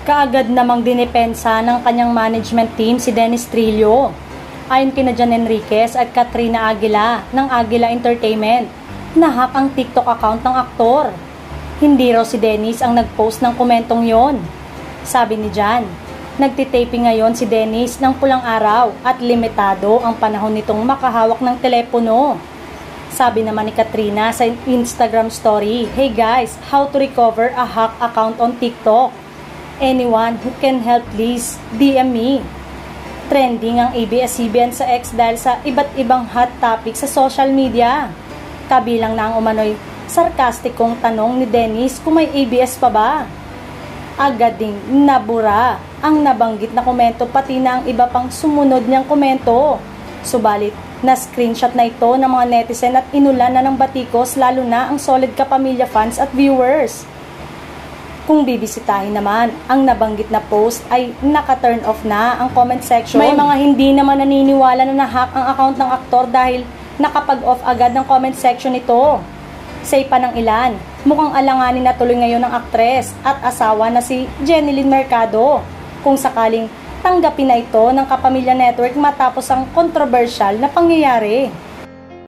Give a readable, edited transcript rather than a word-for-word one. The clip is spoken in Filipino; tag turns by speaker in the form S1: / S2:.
S1: Kaagad namang dinepensa ng kanyang management team si Dennis Trillo. Ayon kina Jan Enriquez at Katrina Aguila ng Aguila Entertainment, nahack ang TikTok account ng aktor. Hindi raw si Dennis ang nag-post ng komentong yon. Sabi ni Jan, nagtitaping ngayon si Dennis ng pulang araw at limitado ang panahon nitong makahawak ng telepono. Sabi naman ni Katrina sa Instagram story, "Hey guys, how to recover a hack account on TikTok? Anyone who can help please DM me." Trending ang ABS-CBN sa X dahil sa iba't ibang hot topic sa social media. Kabilang na ang umano'y sarkastikong tanong ni Dennis kung may ABS pa ba. Agad ding nabura ang nabanggit na komento pati na ang iba pang sumunod niyang komento. Subalit, na-screenshot na ito ng mga netizen at inulan na ng batikos lalo na ang solid kapamilya fans at viewers. Kung bibisitahin naman, ang nabanggit na post ay naka-turn off na ang comment section. May mga hindi naman naniniwala na nahack ang account ng aktor dahil nakapag-off agad ng comment section nito. Say pa ng ilan, mukhang alanganin na tuloy ngayon ng aktres at asawa na si Jeneline Mercado kung sakaling tanggapin na ito ng Kapamilya Network matapos ang controversial na pangyayari.